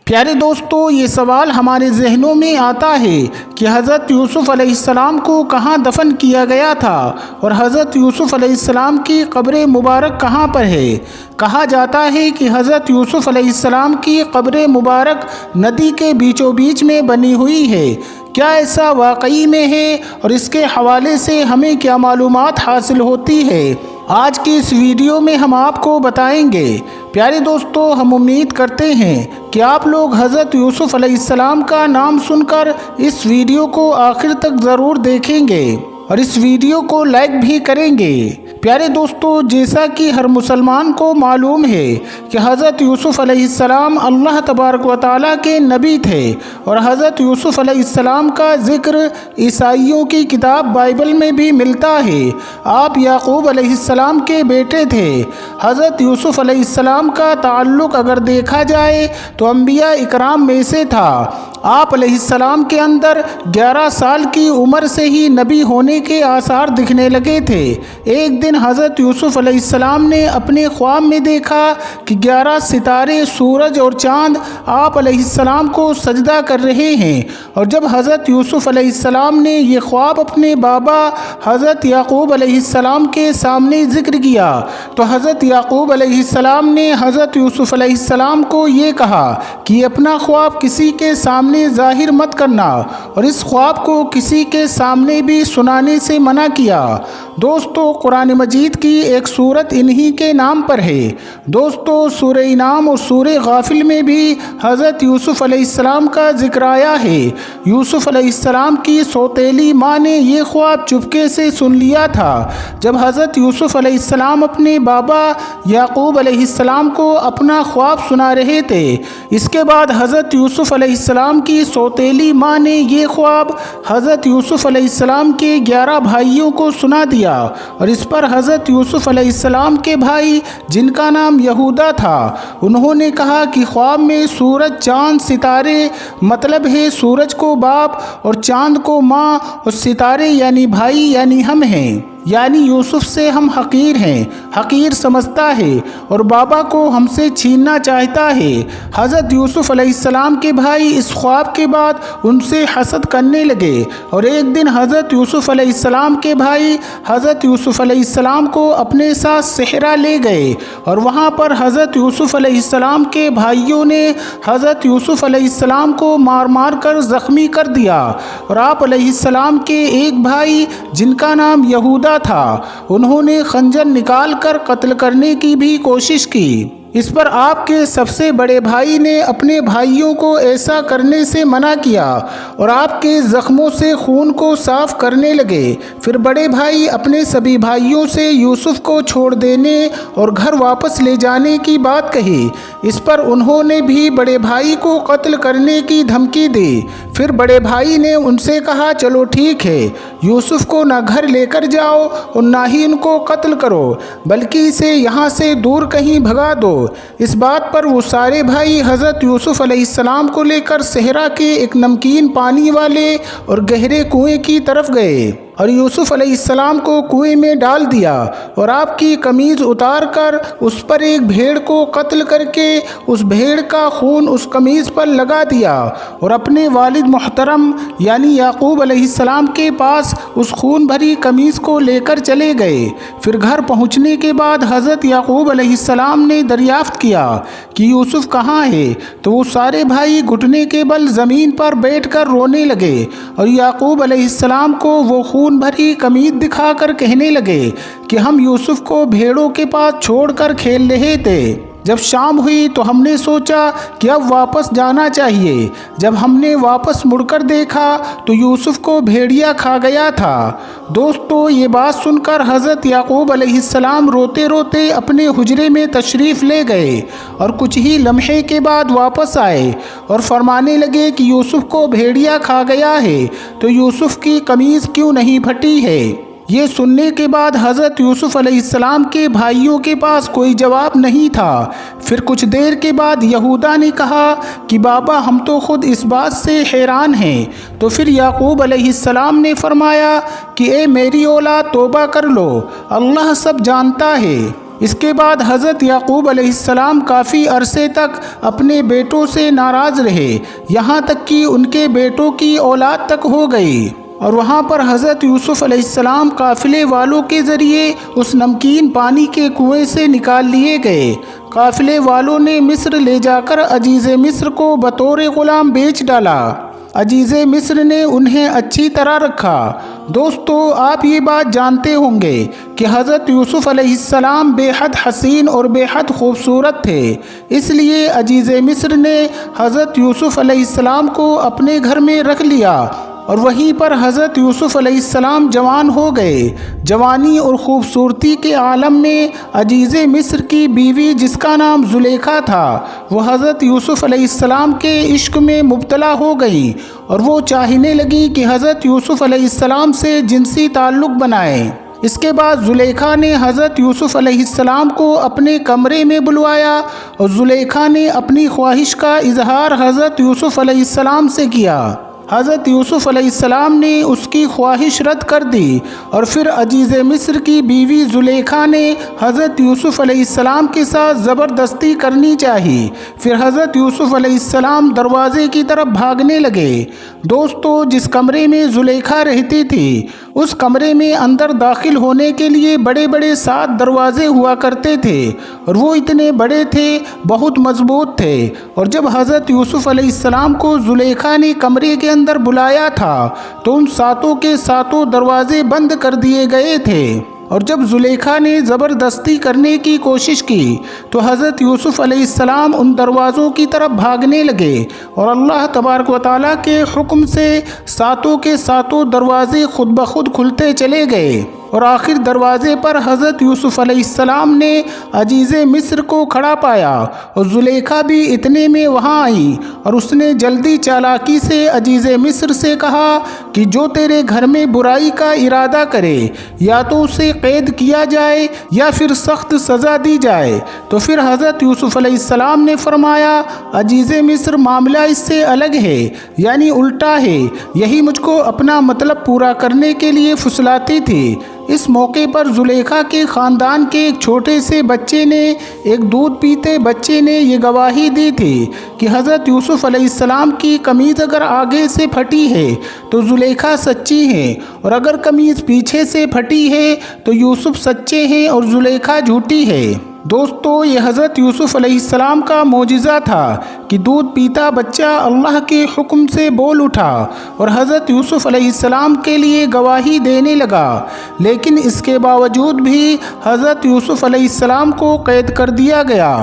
پیارے دوستو، یہ سوال ہمارے ذہنوں میں آتا ہے کہ حضرت یوسف علیہ السلام کو کہاں دفن کیا گیا تھا اور حضرت یوسف علیہ السلام کی قبر مبارک کہاں پر ہے۔ کہا جاتا ہے کہ حضرت یوسف علیہ السلام کی قبر مبارک ندی کے بیچوں بیچ میں بنی ہوئی ہے۔ کیا ایسا واقعی میں ہے اور اس کے حوالے سے ہمیں کیا معلومات حاصل ہوتی ہے، آج کی اس ویڈیو میں ہم آپ کو بتائیں گے۔ پیارے دوستو، ہم امید کرتے ہیں کہ آپ لوگ حضرت یوسف علیہ السلام کا نام سن کر اس ویڈیو کو آخر تک ضرور دیکھیں گے اور اس ویڈیو کو لائک بھی کریں گے۔ پیارے دوستو، جیسا کہ ہر مسلمان کو معلوم ہے کہ حضرت یوسف علیہ السلام اللہ تبارک و تعالیٰ کے نبی تھے اور حضرت یوسف علیہ السلام کا ذکر عیسائیوں کی کتاب بائبل میں بھی ملتا ہے۔ آپ یعقوب علیہ السلام کے بیٹے تھے۔ حضرت یوسف علیہ السلام کا تعلق اگر دیکھا جائے تو انبیاء اکرام میں سے تھا۔ آپ علیہ السلام کے اندر 11 سال کی عمر سے ہی نبی ہونے کے آثار دکھنے لگے تھے۔ ایک دن حضرت یوسف علیہ السلام نے اپنے خواب میں دیکھا کہ 11 ستارے، سورج اور چاند آپ علیہ السلام کو سجدہ کر رہے ہیں، اور جب حضرت یوسف علیہ السلام نے یہ خواب اپنے بابا حضرت یعقوب علیہ السلام کے سامنے ذکر کیا تو حضرت یعقوب علیہ السلام نے حضرت یوسف علیہ السلام کو یہ کہا کہ اپنا خواب کسی کے سامنے ظاہر مت کرنا، اور اس خواب کو کسی کے سامنے بھی سنانے سے منع کیا۔ دوستو، قرآن مجید کی ایک سورت انہی کے نام پر ہے۔ دوستو، سورہ انعام اور سورہ غافل میں بھی حضرت یوسف علیہ السلام کا ذکر آیا ہے۔ یوسف علیہ السلام کی سوتیلی ماں نے یہ خواب چپکے سے سن لیا تھا جب حضرت یوسف علیہ السلام اپنے بابا یعقوب علیہ السلام کو اپنا خواب سنا رہے تھے۔ اس کے بعد حضرت یوسف علیہ السلام کی سوتیلی ماں نے یہ خواب حضرت یوسف علیہ السلام کے 11 بھائیوں کو سنا دیا، اور اس پر حضرت یوسف علیہ السلام کے بھائی، جن کا نام یہودا تھا، انہوں نے کہا کہ خواب میں سورج، چاند، ستارے، مطلب ہے سورج کو باپ اور چاند کو ماں اور ستارے یعنی بھائی یعنی ہم ہیں، یعنی یوسف سے ہم حقیر ہیں، حقیر سمجھتا ہے اور بابا کو ہم سے چھیننا چاہتا ہے۔ حضرت یوسف علیہ السلام کے بھائی اس خواب کے بعد ان سے حسد کرنے لگے، اور ایک دن حضرت یوسف علیہ السلام کے بھائی حضرت یوسف علیہ السلام کو اپنے ساتھ صحرا لے گئے، اور وہاں پر حضرت یوسف علیہ السلام کے بھائیوں نے حضرت یوسف علیہ السلام کو مار مار کر زخمی کر دیا، اور آپ علیہ السلام کے ایک بھائی جن کا نام یہودا تھا، انہوں نے خنجر نکال کر قتل کرنے کی بھی کوشش کی۔ اس پر آپ کے سب سے بڑے بھائی نے اپنے بھائیوں کو ایسا کرنے سے منع کیا اور آپ کے زخموں سے خون کو صاف کرنے لگے۔ پھر بڑے بھائی اپنے سبھی بھائیوں سے یوسف کو چھوڑ دینے اور گھر واپس لے جانے کی بات کہی۔ اس پر انہوں نے بھی بڑے بھائی کو قتل کرنے کی دھمکی دی۔ پھر بڑے بھائی نے ان سے کہا، چلو ٹھیک ہے، یوسف کو نہ گھر لے کر جاؤ اور نہ ہی ان کو قتل کرو، بلکہ اسے یہاں سے دور کہیں بھگا دو۔ اس بات پر وہ سارے بھائی حضرت یوسف علیہ السلام کو لے کر صحرا کے ایک نمکین پانی والے اور گہرے کنویں کی طرف گئے اور یوسف علیہ السلام کو کنویں میں ڈال دیا، اور آپ کی قمیض اتار کر اس پر ایک بھیڑ کو قتل کر کے اس بھیڑ کا خون اس قمیض پر لگا دیا، اور اپنے والد محترم یعنی یعقوب علیہ السلام کے پاس اس خون بھری قمیض کو لے کر چلے گئے۔ پھر گھر پہنچنے کے بعد حضرت یعقوب علیہ السلام نے دریافت کیا کہ یوسف کہاں ہے، تو وہ سارے بھائی گھٹنے کے بل زمین پر بیٹھ کر رونے لگے اور یعقوب علیہ السلام کو وہ خون بھری قمیض دکھا کر کہنے لگے کہ ہم یوسف کو بھیڑوں کے پاس چھوڑ کر کھیل رہے تھے۔ جب شام ہوئی تو ہم نے سوچا کہ اب واپس جانا چاہیے۔ جب ہم نے واپس مڑ کر دیکھا تو یوسف کو بھیڑیا کھا گیا تھا۔ دوستو، یہ بات سن کر حضرت یعقوب علیہ السلام روتے روتے اپنے حجرے میں تشریف لے گئے اور کچھ ہی لمحے کے بعد واپس آئے اور فرمانے لگے کہ یوسف کو بھیڑیا کھا گیا ہے، تو یوسف کی قمیض کیوں نہیں پھٹی ہے؟ یہ سننے کے بعد حضرت یوسف علیہ السلام کے بھائیوں کے پاس کوئی جواب نہیں تھا۔ پھر کچھ دیر کے بعد یہودا نے کہا کہ بابا، ہم تو خود اس بات سے حیران ہیں۔ تو پھر یعقوب علیہ السلام نے فرمایا کہ اے میری اولاد، توبہ کر لو، اللہ سب جانتا ہے۔ اس کے بعد حضرت یعقوب علیہ السلام کافی عرصے تک اپنے بیٹوں سے ناراض رہے، یہاں تک کہ ان کے بیٹوں کی اولاد تک ہو گئی، اور وہاں پر حضرت یوسف علیہ السلام قافلے والوں کے ذریعے اس نمکین پانی کے کنویں سے نکال لیے گئے۔ قافلے والوں نے مصر لے جا کر عزیز مصر کو بطور غلام بیچ ڈالا۔ عزیز مصر نے انہیں اچھی طرح رکھا۔ دوستو، آپ یہ بات جانتے ہوں گے کہ حضرت یوسف علیہ السلام بے حد حسین اور بے حد خوبصورت تھے، اس لیے عزیز مصر نے حضرت یوسف علیہ السلام کو اپنے گھر میں رکھ لیا، اور وہیں پر حضرت یوسف علیہ السلام جوان ہو گئے۔ جوانی اور خوبصورتی کے عالم میں عزیز مصر کی بیوی جس کا نام زلیخا تھا، وہ حضرت یوسف علیہ السلام کے عشق میں مبتلا ہو گئی، اور وہ چاہنے لگی کہ حضرت یوسف علیہ السلام سے جنسی تعلق بنائیں۔ اس کے بعد زلیخا نے حضرت یوسف علیہ السلام کو اپنے کمرے میں بلوایا، اور زلیخا نے اپنی خواہش کا اظہار حضرت یوسف علیہ السلام سے کیا۔ حضرت یوسف علیہ السلام نے اس کی خواہش رد کر دی، اور پھر عزیز مصر کی بیوی زلیخا نے حضرت یوسف علیہ السلام کے ساتھ زبردستی کرنی چاہی۔ پھر حضرت یوسف علیہ السلام دروازے کی طرف بھاگنے لگے۔ دوستو، جس کمرے میں زلیخا رہتی تھی، اس کمرے میں اندر داخل ہونے کے لیے بڑے بڑے 7 دروازے ہوا کرتے تھے، اور وہ اتنے بڑے تھے، بہت مضبوط تھے، اور جب حضرت یوسف علیہ السلام کو زلیخا نے کمرے کے اندر بلایا تھا تو ان 7 کے 7 دروازے بند کر دیے گئے تھے، اور جب زلیخا نے زبردستی کرنے کی کوشش کی تو حضرت یوسف علیہ السلام ان دروازوں کی طرف بھاگنے لگے، اور اللہ تبارک و تعالیٰ کے حکم سے 7 کے 7 دروازے خود بخود کھلتے چلے گئے، اور آخر دروازے پر حضرت یوسف علیہ السلام نے عزیز مصر کو کھڑا پایا، اور زلیخا بھی اتنے میں وہاں آئی، اور اس نے جلدی چالاکی سے عزیز مصر سے کہا کہ جو تیرے گھر میں برائی کا ارادہ کرے، یا تو اسے قید کیا جائے یا پھر سخت سزا دی جائے۔ تو پھر حضرت یوسف علیہ السلام نے فرمایا، عزیز مصر، معاملہ اس سے الگ ہے، یعنی الٹا ہے، یہی مجھ کو اپنا مطلب پورا کرنے کے لیے پھسلاتی تھی۔ اس موقع پر زلیخا کے خاندان کے ایک چھوٹے سے بچے نے، ایک دودھ پیتے بچے نے یہ گواہی دی تھی کہ حضرت یوسف علیہ السلام کی قمیض اگر آگے سے پھٹی ہے تو زلیخا سچی ہے، اور اگر قمیض پیچھے سے پھٹی ہے تو یوسف سچے ہیں اور زلیخا جھوٹی ہے۔ دوستو، یہ حضرت یوسف علیہ السلام کا معجزہ تھا کہ دودھ پیتا بچہ اللہ کے حکم سے بول اٹھا اور حضرت یوسف علیہ السلام کے لیے گواہی دینے لگا، لیکن اس کے باوجود بھی حضرت یوسف علیہ السلام کو قید کر دیا گیا۔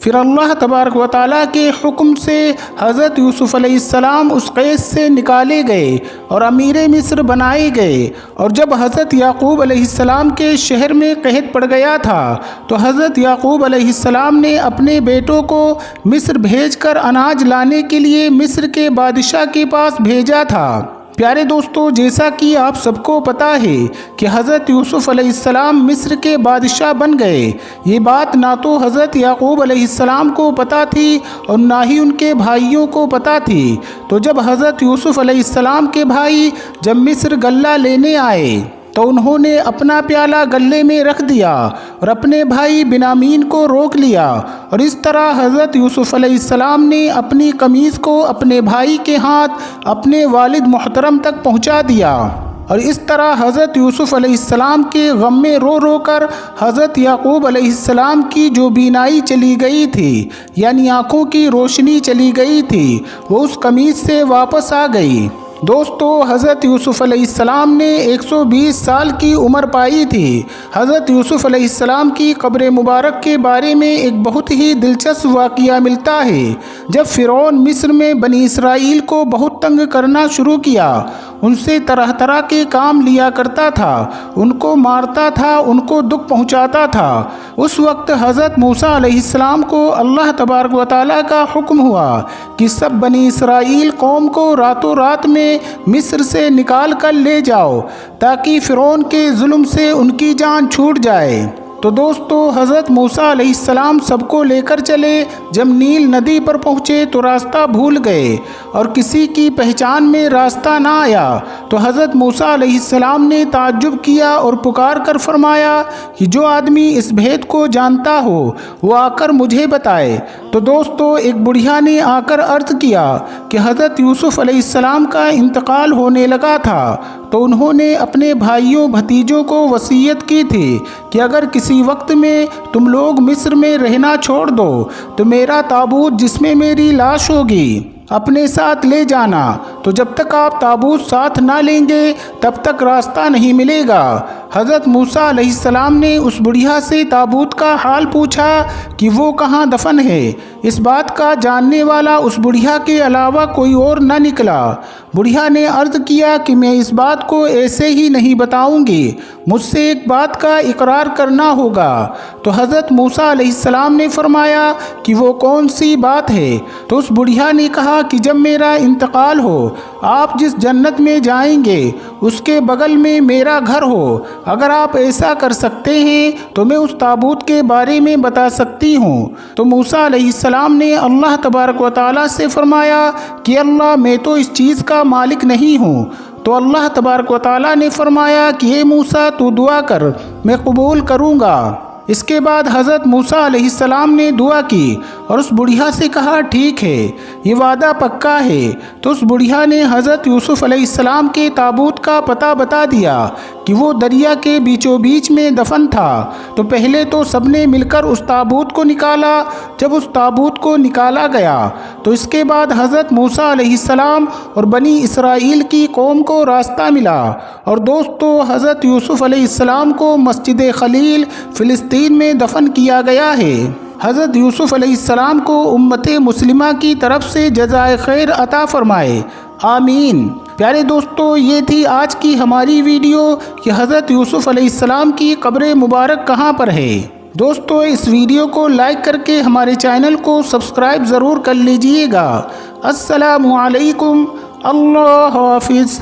پھر اللہ تبارک و تعالیٰ کے حکم سے حضرت یوسف علیہ السلام اس قید سے نکالے گئے اور امیر مصر بنائے گئے، اور جب حضرت یعقوب علیہ السلام کے شہر میں قحط پڑ گیا تھا تو حضرت یعقوب علیہ السلام نے اپنے بیٹوں کو مصر بھیج کر اناج لانے کے لیے مصر کے بادشاہ کے پاس بھیجا تھا۔ پیارے دوستو، جیسا کہ آپ سب کو پتہ ہے کہ حضرت یوسف علیہ السلام مصر کے بادشاہ بن گئے، یہ بات نہ تو حضرت یعقوب علیہ السلام کو پتہ تھی اور نہ ہی ان کے بھائیوں کو پتہ تھی۔ تو جب حضرت یوسف علیہ السلام کے بھائی جب مصر غلہ لینے آئے تو انہوں نے اپنا پیالہ غلے میں رکھ دیا اور اپنے بھائی بنیامین کو روک لیا، اور اس طرح حضرت یوسف علیہ السلام نے اپنی قمیض کو اپنے بھائی کے ہاتھ اپنے والد محترم تک پہنچا دیا، اور اس طرح حضرت یوسف علیہ السلام کے غم میں رو رو کر حضرت یعقوب علیہ السلام کی جو بینائی چلی گئی تھی، یعنی آنکھوں کی روشنی چلی گئی تھی، وہ اس قمیض سے واپس آ گئی۔ دوستو، حضرت یوسف علیہ السلام نے 120 سال کی عمر پائی تھی۔ حضرت یوسف علیہ السلام کی قبر مبارک کے بارے میں ایک بہت ہی دلچسپ واقعہ ملتا ہے۔ جب فرعون مصر میں بنی اسرائیل کو بہت تنگ کرنا شروع کیا، ان سے طرح طرح کے کام لیا کرتا تھا، ان کو مارتا تھا، ان کو دکھ پہنچاتا تھا، اس وقت حضرت موسیٰ علیہ السلام کو اللہ تبارک و تعالیٰ کا حکم ہوا کہ سب بنی اسرائیل قوم کو راتوں رات میں مصر سے نکال کر لے جاؤ تاکہ فرعون کے ظلم سے ان کی جان چھوٹ جائے۔ تو دوستو حضرت موسیٰ علیہ السلام سب کو لے کر چلے۔ جب نیل ندی پر پہنچے تو راستہ بھول گئے اور کسی کی پہچان میں راستہ نہ آیا، تو حضرت موسیٰ علیہ السلام نے تعجب کیا اور پکار کر فرمایا کہ جو آدمی اس بھید کو جانتا ہو وہ آ کر مجھے بتائے۔ تو دوستو ایک بڑھیا نے آ کر عرض کیا کہ حضرت یوسف علیہ السلام کا انتقال ہونے لگا تھا، تو انہوں نے اپنے بھائیوں بھتیجوں کو وصیت کی تھی کہ اگر کسی وقت میں تم لوگ مصر میں رہنا چھوڑ دو تو میرا تابوت جس میں میری لاش ہوگی اپنے ساتھ لے جانا، تو جب تک آپ تابوت ساتھ نہ لیں گے تب تک راستہ نہیں ملے گا۔ حضرت موسیٰ علیہ السلام نے اس بڑھیا سے تابوت کا حال پوچھا کہ وہ کہاں دفن ہے۔ اس بات کا جاننے والا اس بڑھیا کے علاوہ کوئی اور نہ نکلا۔ بڑھیا نے عرض کیا کہ میں اس بات کو ایسے ہی نہیں بتاؤں گی، مجھ سے ایک بات کا اقرار کرنا ہوگا۔ تو حضرت موسیٰ علیہ السلام نے فرمایا کہ وہ کون سی بات ہے؟ تو اس بڑھیا نے کہا کہ جب میرا انتقال ہو، آپ جس جنت میں جائیں گے اس کے بغل میں میرا گھر ہو۔ اگر آپ ایسا کر سکتے ہیں تو میں اس تابوت کے بارے میں بتا سکتی ہوں۔ تو موسیٰ علیہ السلام نے اللہ تبارک و تعالیٰ سے فرمایا کہ اللہ میں تو اس چیز کا مالک نہیں ہوں۔ تو اللہ تبارک و تعالیٰ نے فرمایا کہ اے موسیٰ تو دعا کر، میں قبول کروں گا۔ اس کے بعد حضرت موسیٰ علیہ السلام نے دعا کی اور اس بڑھیا سے کہا ٹھیک ہے، یہ وعدہ پکا ہے۔ تو اس بڑھیا نے حضرت یوسف علیہ السلام کے تابوت کا پتہ بتا دیا کہ وہ دریا کے بیچوں بیچ میں دفن تھا۔ تو پہلے تو سب نے مل کر اس تابوت کو نکالا۔ جب اس تابوت کو نکالا گیا تو اس کے بعد حضرت موسیٰ علیہ السلام اور بنی اسرائیل کی قوم کو راستہ ملا، اور دوستو حضرت یوسف علیہ السلام کو مسجد خلیل فلسطین میں دفن کیا گیا ہے۔ حضرت یوسف علیہ السلام کو امت مسلمہ کی طرف سے جزائے خیر عطا فرمائے، آمین۔ پیارے دوستو، یہ تھی آج کی ہماری ویڈیو کہ حضرت یوسف علیہ السلام کی قبر مبارک کہاں پر ہے۔ دوستو اس ویڈیو کو لائک کر کے ہمارے چینل کو سبسکرائب ضرور کر لیجئے گا۔ السلام علیکم، اللہ حافظ۔